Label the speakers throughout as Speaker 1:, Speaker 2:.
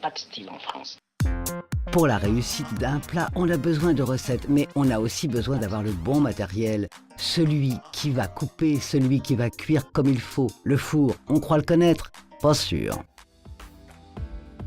Speaker 1: pas de style en France.
Speaker 2: Pour la réussite d'un plat, on a besoin de recettes, mais on a aussi besoin d'avoir le bon matériel. Celui qui va couper, celui qui va cuire comme il faut. Le four, on croit le connaître? Pas sûr.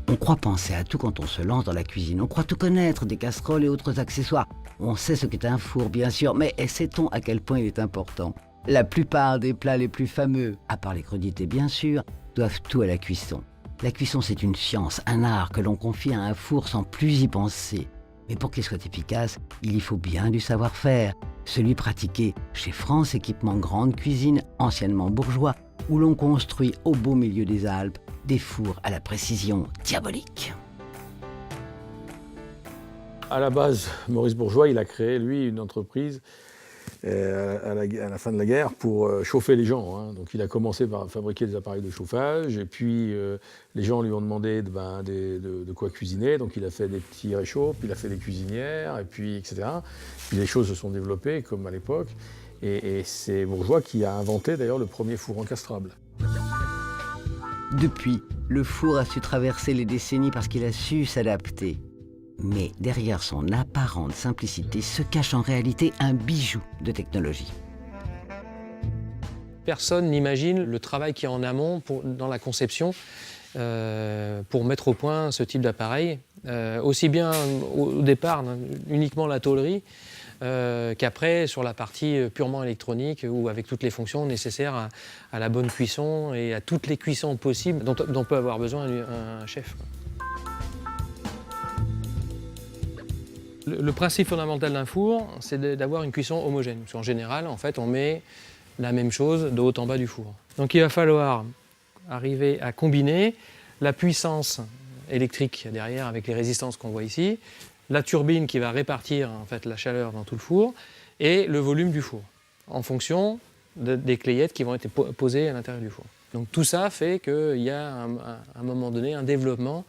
Speaker 2: On croit penser à tout quand on se lance dans la cuisine. On croit tout connaître, des casseroles et autres accessoires. On sait ce qu'est un four, bien sûr, mais sait-on à quel point il est important? La plupart des plats les plus fameux, à part les crudités bien sûr, doivent tout à la cuisson. La cuisson, c'est une science, un art que l'on confie à un four sans plus y penser. Mais pour qu'il soit efficace, il y faut bien du savoir-faire. Celui pratiqué chez France Équipement Grande Cuisine, anciennement bourgeois, où l'on construit au beau milieu des Alpes des fours à la précision diabolique.
Speaker 3: À la base, Maurice Bourgeois, il a créé, lui, une entreprise à la fin de la guerre pour chauffer les gens. Hein. Donc il a commencé par fabriquer des appareils de chauffage, et puis les gens lui ont demandé de quoi cuisiner. Donc il a fait des petits réchauds, puis il a fait des cuisinières, et puis etc. Puis les choses se sont développées comme à l'époque. Et c'est Bourgeois qui a inventé d'ailleurs le premier four encastrable.
Speaker 2: Depuis, le four a su traverser les décennies parce qu'il a su s'adapter. Mais derrière son apparente simplicité se cache en réalité un bijou de technologie.
Speaker 4: Personne n'imagine le travail qu'il y a en amont dans la conception pour mettre au point ce type d'appareil. Aussi bien au départ, uniquement la tôlerie, qu'après sur la partie purement électronique ou avec toutes les fonctions nécessaires à la bonne cuisson et à toutes les cuissons possibles dont peut avoir besoin un chef. Le principe fondamental d'un four, c'est d'avoir une cuisson homogène. Parce qu'en général, en fait, on met la même chose de haut en bas du four. Donc il va falloir arriver à combiner la puissance électrique derrière avec les résistances qu'on voit ici, la turbine qui va répartir en fait, la chaleur dans tout le four et le volume du four, en fonction des clayettes qui vont être posées à l'intérieur du four. Donc tout ça fait qu'il y a à un moment donné un développement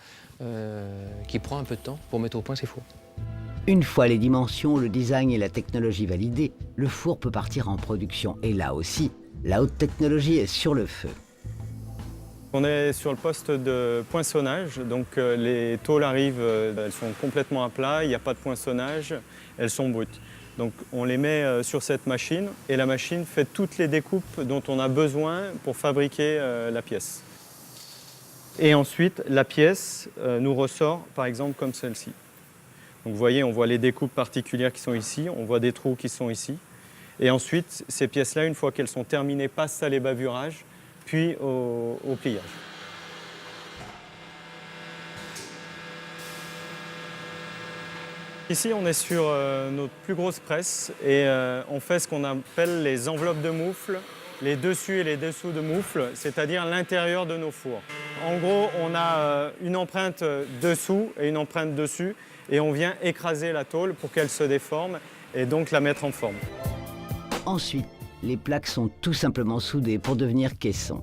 Speaker 4: qui prend un peu de temps pour mettre au point ces fours.
Speaker 2: Une fois les dimensions, le design et la technologie validés, le four peut partir en production. Et là aussi, la haute technologie est sur le feu.
Speaker 5: On est sur le poste de poinçonnage, donc les tôles arrivent, elles sont complètement à plat, il n'y a pas de poinçonnage, elles sont brutes. Donc on les met sur cette machine et la machine fait toutes les découpes dont on a besoin pour fabriquer la pièce. Et ensuite, la pièce nous ressort par exemple comme celle-ci. Donc vous voyez, on voit les découpes particulières qui sont ici, on voit des trous qui sont ici. Et ensuite, ces pièces-là, une fois qu'elles sont terminées, passent à l'ébavurage, puis au pliage. Ici, on est sur notre plus grosse presse et on fait ce qu'on appelle les enveloppes de moufle, les dessus et les dessous de moufle, c'est-à-dire l'intérieur de nos fours. En gros, on a une empreinte dessous et une empreinte dessus et on vient écraser la tôle pour qu'elle se déforme et donc la mettre en forme.
Speaker 2: Ensuite, les plaques sont tout simplement soudées pour devenir caissons.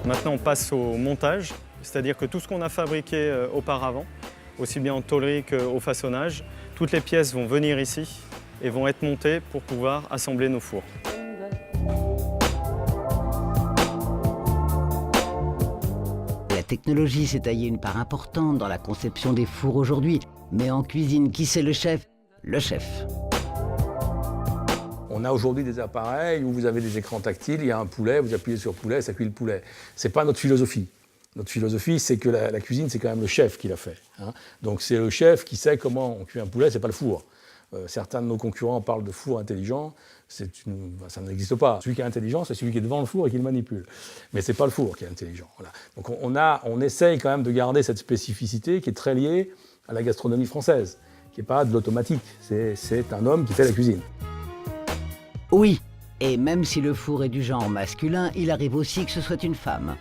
Speaker 5: Maintenant, on passe au montage, c'est-à-dire que tout ce qu'on a fabriqué auparavant, aussi bien en tôlerie qu'au façonnage, toutes les pièces vont venir ici et vont être montées pour pouvoir assembler nos fours.
Speaker 2: La technologie s'est taillée une part importante dans la conception des fours aujourd'hui. Mais en cuisine, qui c'est le chef? Le chef.
Speaker 3: On a aujourd'hui des appareils où vous avez des écrans tactiles, il y a un poulet, vous appuyez sur poulet, ça cuit le poulet. Ce n'est pas notre philosophie. Notre philosophie, c'est que la cuisine, c'est quand même le chef qui l'a fait. Hein. Donc c'est le chef qui sait comment on cuit un poulet, ce n'est pas le four. Certains de nos concurrents parlent de four intelligent, ça n'existe pas. Celui qui est intelligent, c'est celui qui est devant le four et qui le manipule. Mais ce n'est pas le four qui est intelligent. Voilà. Donc on essaye quand même de garder cette spécificité qui est très liée à la gastronomie française, qui n'est pas de l'automatique. C'est un homme qui fait la cuisine.
Speaker 2: Oui, et même si le four est du genre masculin, il arrive aussi que ce soit une femme.